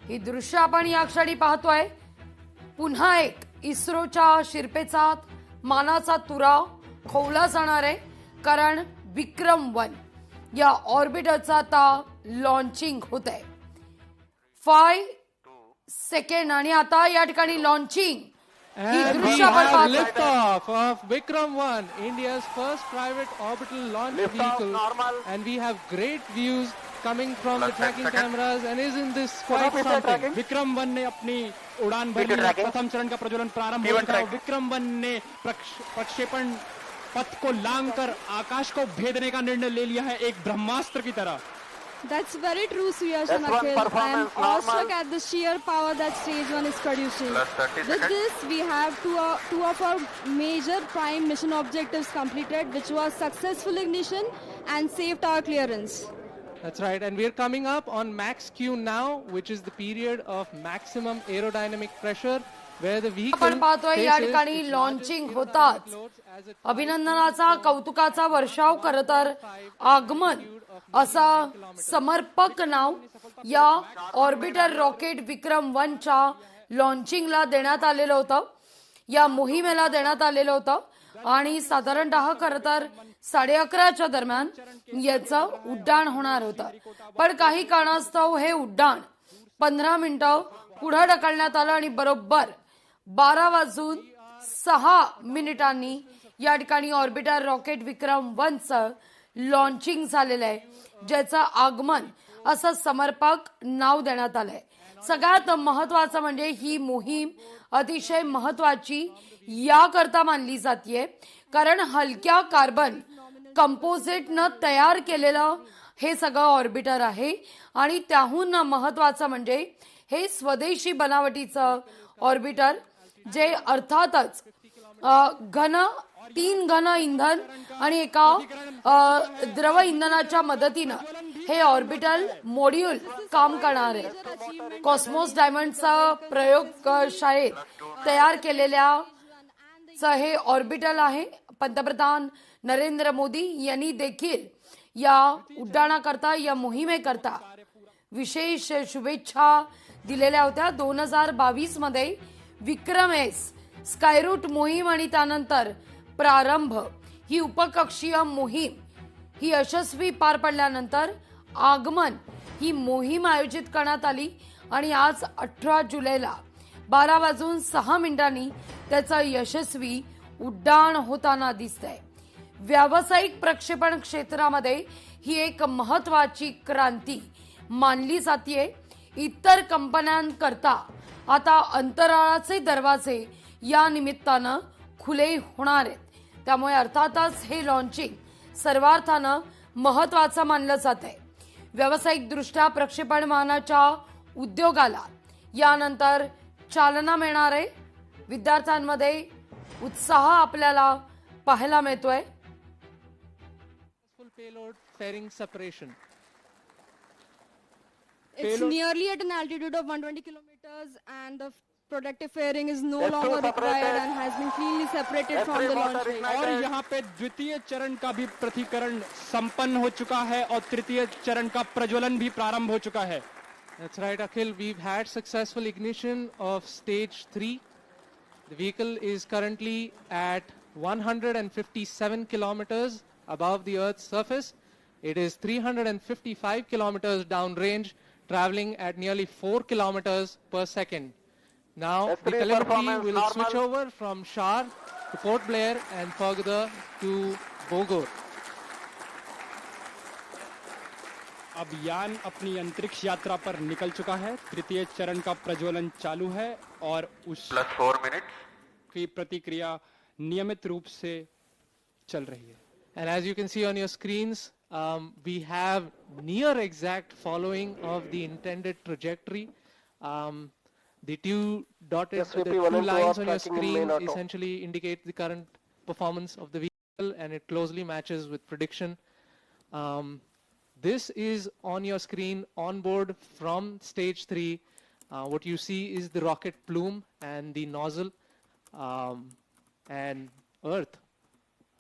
ही दृश्य आपण या क्षणी पाहतोय. पुन्हा एक इस्रोच्या शिरपेचात मानाचा तुरा खोवला जाणार आहे, कारण विक्रम-1 या ऑर्बिटरचं आता लॉन्चिंग होत आहे. 5 सेकंड आणि आता या ठिकाणी launching. And we have liftoff of Vikram-1, India's first private orbital launch vehicle. And we have great views coming from the tracking cameras. And isn't this quite something? Vikram-1 ने अपनी उड़ान भरी. प्रथम चरण का प्रज्वलन प्रारंभ हो चुका है. Vikram-1 ने प्रक्षेपण पथ को लांघकर आकाश को भेदने का निर्णय ले लिया है, एक ब्रह्मास्त्र की तरह. That's very true, Suyash and Akhil. I am awestruck at the sheer power that Stage 1 is producing. With this, we have two of our major prime mission objectives completed, which was successful ignition and safe tower clearance. That's right, and we're coming up on max Q now, which is the period of maximum aerodynamic pressure, where the vehicle आपण पाहतोय या ठिकाणी launching होतात. अभिनंदनाचा कौतुकाचा वर्षाव. खरं तर आगमन असा समर्पक नाव या ऑर्बिटर रॉकेट विक्रम-1च्या लॉन्चिंगला देण्यात आलेलं होतं, या मोहिमेला देण्यात आलेलं होतं. आणि साधारणतः खरं तर 11:30च्या दरम्यान याचं उड्डाण होणार होतं. पण काही कारणास्तव हे उड्डाण 15 मिनिटं पुढे ढकलण्यात आलं आणि बरोबर 12:06 या ठिकाणी ऑर्बिटर रॉकेट विक्रम-1चं लॉन्चिंग झालेलं आहे, ज्याचं आगमन असं समर्पक नाव देण्यात आलंय. सगळ्यात महत्वाचं म्हणजे ही मोहीम अतिशय महत्वाची याकरता मानली जाते, कारण हलक्या कार्बन कंपोजिटनं तयार केलेलं हे सगळं ऑर्बिटर आहे. आणि त्याहून महत्वाचं म्हणजे हे स्वदेशी बनावटीचं ऑर्बिटर, जे अर्थातच 3 घन इंधन आणि एका द्रव इंधनाच्या मदतीनं हे ऑर्बिटल मॉड्यूल काम करणार आहे. कॉस्मोस डायमंडचा प्रयोगशाळेत तयार केलेल्या हे ऑर्बिटल आहे. पंतप्रधान नरेंद्र मोदी यांनी देखील या उड्डाणाकरता, या मोहिमेकरता विशेष शुभेच्छा दिलेल्या होत्या. 2022 मध्ये विक्रम-S स्कायरूट मोहीम आणि त्यानंतर प्रारंभ ही उपकक्षीय मोहीम ही यशस्वी पार पडल्यानंतर आगमन ही मोहीम आयोजित करण्यात आली. आणि आज 18 जुलैला 12:06 त्याचं यशस्वी उड्डाण होताना दिसतंय. व्यावसायिक प्रक्षेपण क्षेत्रामध्ये ही एक महत्वाची क्रांती मानली जाते. इतर कंपन्यांकरता आता अंतराळाचे दरवाजे या निमित्तानं खुले होणार आहेत. त्यामुळे अर्थातच हे लॉन्चिंग सर्वार्थानं महत्वाचं मानलं जात आहे. व्यावसायिक दृष्ट्या प्रक्षेपण वाहनाच्या उद्योगाला यानंतर चालना मिळणार आहे. विद्यार्थ्यांमध्ये उत्साह आपल्याला पाहायला मिळतोय. It's nearly at an altitude of 120 kilometers, and the protective fairing is no longer required and has been cleanly separated from the launch vehicle. और यहाँ पे द्वितीय चरण का भी पृथक्करण संपन्न हो चुका है और तृतीय चरण का प्रज्वलन भी प्रारंभ हो चुका है. That's right, Akhil. We've had successful ignition of stage 3. The vehicle is currently at 157 kilometers above the Earth's surface. It is 355 kilometers downrange, traveling at nearly 4 kilometers per second. Now, the telemetry will switch over from Shar to Port Blair and further to Bogor. अब यान अपनी अंतरिक्ष यात्रा पर निकल चुका है. तृतीय चरण का प्रज्वलन चालू है और उस +4 मिनट की प्रतिक्रिया नियमित रूप से चल रही है. And as you can see on your screens, we have near exact following of the intended trajectory. The two lines on your screen essentially indicate the current performance of the vehicle, and it closely matches with prediction. This is on your screen on board from stage 3. What you see is the rocket plume and the nozzle, and Earth,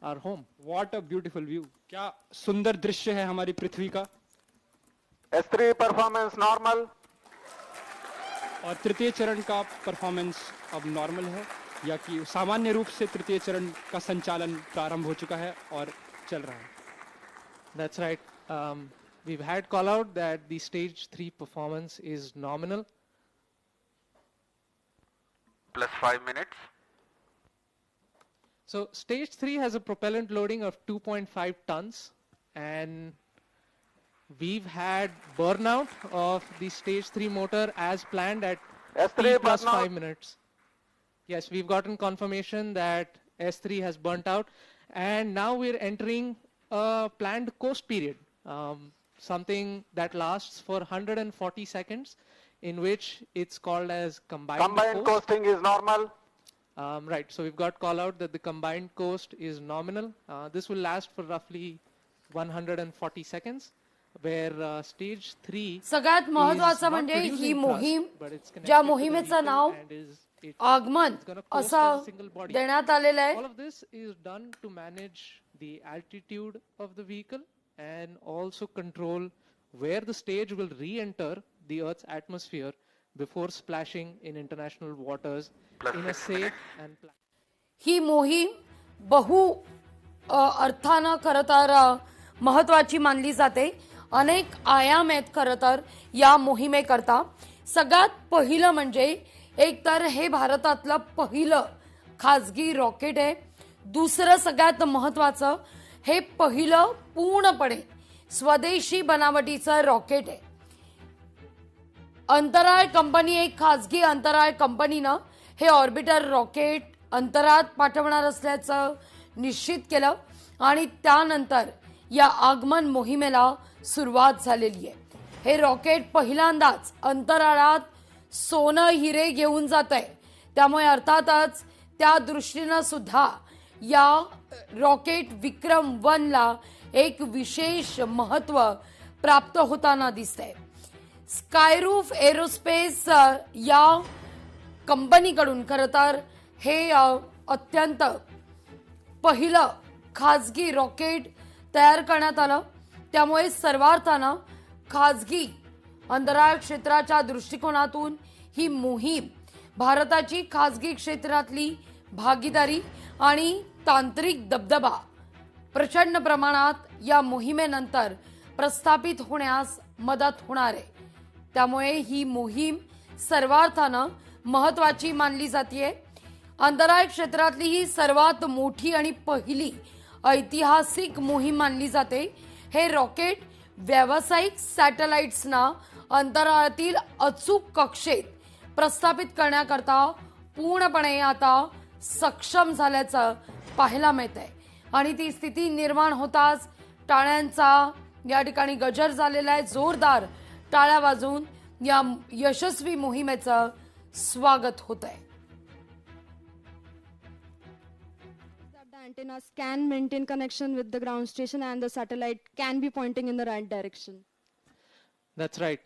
our home. What a beautiful view. क्या सुंदर दृश्य है हमारी पृथ्वी का. S3 performance normal. और तृतीय चरण का परफॉर्मेंस अब नॉर्मल है, या कि सामान्य रूप से तृतीय चरण का संचालन प्रारंभ हो चुका है और चल रहा है. That's right. We've had call out that the stage 3 performance is nominal. +5 minutes. So stage 3 has a propellant loading of 2.5 tons, and we've had burnout of the stage 3 motor as planned at S3 T plus burnout. 5 minutes. Yes, we've gotten confirmation that S3 has burnt out, and now we're entering a planned coast period, something that lasts for 140 seconds, in which it's called as combined coast. Coasting is normal. Right, so we've got call out that the combined coast is nominal. This will last for roughly 140 seconds, where stage 3 सगळ्यात is महत्वाचं not म्हणजे ही producing मोहीम thrust, but it's connected ज्या to the मोहिमेचं vehicle now and it's आगमन gonna coast as असं a single body. देण्यात आलेलं आहे. All of this is done to manage the altitude of the vehicle and also control where the stage will re-enter the Earth's atmosphere before splashing in international waters in a safe and ही मोहीम बहु अर्थानं खरं तर महत्वाची मानली जाते. अनेक आयाम आहेत खरं तर या मोहिमेकरता. सगळ्यात पहिलं म्हणजे एक तर हे भारतातलं पहिलं खाजगी रॉकेट आहे. दुसरं सगळ्यात महत्वाचं हे पहिलं पूर्णपणे स्वदेशी बनावटीचं रॉकेट आहे. अंतराळ कंपनी, एक खाजगी अंतराळ कंपनीनं हे ऑर्बिटर रॉकेट अंतराळात पाठवणार असल्याचं निश्चित केलं आणि त्यानंतर या आगमन मोहिमेला सुरुवात झालेली आहे. हे रॉकेट पहिल्यांदाच अंतराळात सोनं हिरे घेऊन जात आहे. त्यामुळे अर्थातच त्या दृष्टीनं सुद्धा या रॉकेट विक्रम 1 ला एक विशेष महत्व प्राप्त होताना दिसतंय. स्कायरूफ एरोस्पेस या कंपनीकडून खरं तर हे अत्यंत पहिलं खाजगी रॉकेट तयार करण्यात आलं. त्यामुळे सर्वार्थानं खाजगी अंतराळ क्षेत्राच्या दृष्टिकोनातून ही मोहीम भारताची खाजगी क्षेत्रातली भागीदारी आणि तांत्रिक दबदबा प्रचंड प्रमाणात या मोहिमेनंतर प्रस्थापित होण्यास मदत होणार आहे. त्यामुळे ही मोहीम सर्वार्थानं महत्वाची मानली जाते. अंतराळ क्षेत्रातली ही सर्वात मोठी आणि पहिली ऐतिहासिक मोहीम मानली जाते. हे रॉकेट व्यावसायिक सॅटेलाइट्सना अंतराळातील अचूक कक्षेत प्रस्थापित करण्याकरता पूर्णपणे आता सक्षम झाल्याचं पाहायला मिळतंय. आणि ती स्थिती निर्माण होताच टाळ्यांचा या ठिकाणी गजर झालेला आहे. जोरदार टाळ्या वाजवून या यशस्वी मोहिमेचं स्वागत होत आहे. The antennas can maintain connection with the ground station and the satellite can be pointing in the right direction. That's right.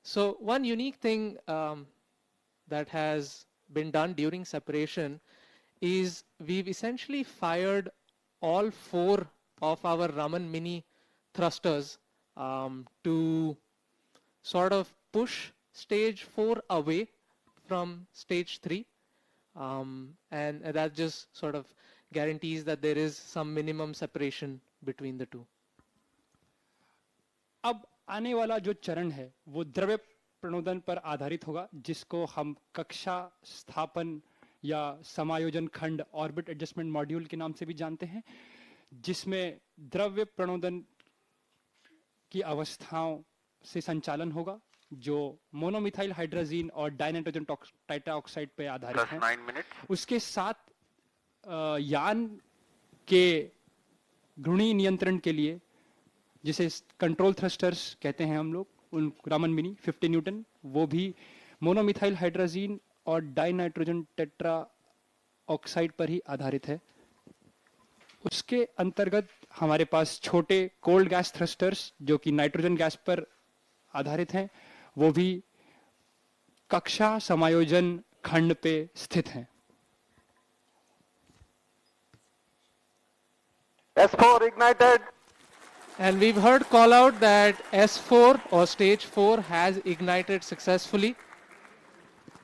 So one unique thing that has been done during separation is we've essentially fired all 4 of our Raman Mini thrusters to sort of push stage 4 away from stage 3. And that just sort of guarantees that there is some minimum separation between the two. अब आने वाला जो चरण है वो द्रव्य प्रणोदन पर आधारित होगा, जिसको हम कक्षा स्थापन या समायोजन खंड ऑर्बिट एडजस्टमेंट मॉड्यूल के नाम से भी जानते हैं, जिसमें द्रव्य प्रणोदन की अवस्थाओं से संचालन होगा जो मोनोमिथाइल हाइड्रोजीन और डाइनाइट्रोजन टाइट्राऑक्साइड पे आधारित है. उसके साथ यान के घूर्णी नियंत्रण के लिए, जिसे कंट्रोल थ्रस्टर्स कहते हैं हम लोग, उन रामन मिनी 50 न्यूटन, वो भी मोनोमिथाइल हाइड्रोजीन और डाइनाइट्रोजन टेट्रा ऑक्साइड पर ही आधारित है. उसके अंतर्गत हमारे पास छोटे कोल्ड गैस थ्रस्टर्स जो कि नाइट्रोजन गैस पर आधारित हैं, वो भी कक्षा समायोजन खंड पे स्थित हैं. S4 ignited. And we've heard call out that S4 or stage 4 has ignited successfully.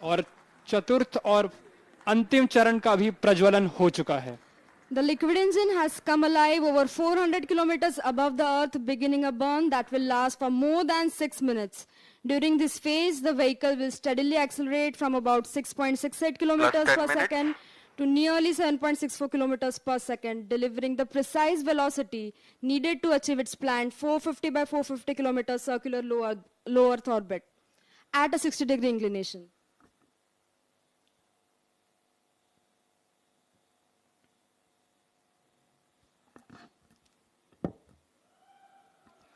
और चतुर्थ और अंतिम चरण का भी प्रज्वलन हो चुका है। The liquid engine has come alive over 400 kilometers above the earth, beginning a burn that will last for more than 6 minutes. During this phase, the vehicle will steadily accelerate from about 6.68 kilometers per second to nearly 7.64 kilometers per second, delivering the precise velocity needed to achieve its planned 450 by 450 kilometers circular low Earth orbit at a 60-degree inclination.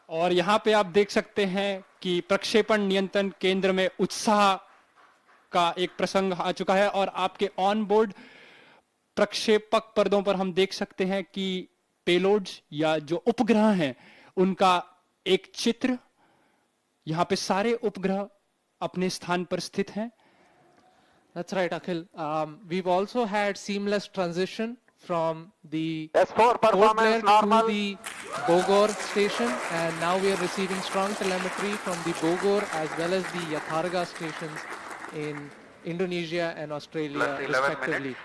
और यहाँ पे आप देख सकते हैं कि प्रक्षेपण नियंत्रण केंद्र में उत्साह का एक प्रसंग आ चुका है और आपके ऑन बोर्ड प्रक्षेपक पर्दों पर हम देख सकते हैं कि पेलोड्स या जो उपग्रह हैं उनका एक चित्र, यहाँ पे सारे उपग्रह अपने स्थान पर स्थित हैं। That's right, Akhil. We've also had seamless transition from the S4 Port performance Blair normal. to the Bogor station, and now we are receiving strong telemetry from the Bogor as well as the Yatharga stations in Indonesia and Australia Plus 11 respectively.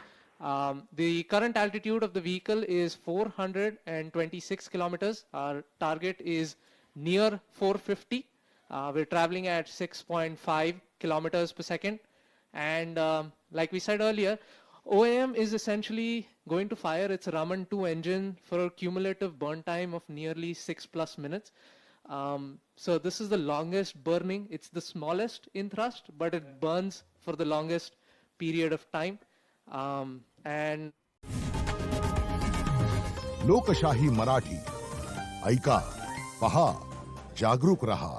The current altitude of the vehicle is 426 kilometers. Our target is near 450. We're traveling at 6.5 kilometers per second. And like we said earlier, OAM is essentially going to fire its Raman 2 engine for a cumulative burn time of nearly 6+ minutes. So this is the longest burning. It's the smallest in thrust, but it burns for the longest period of time. And लोकशाही मराठी ऐका, पहा, जागरूक रहा.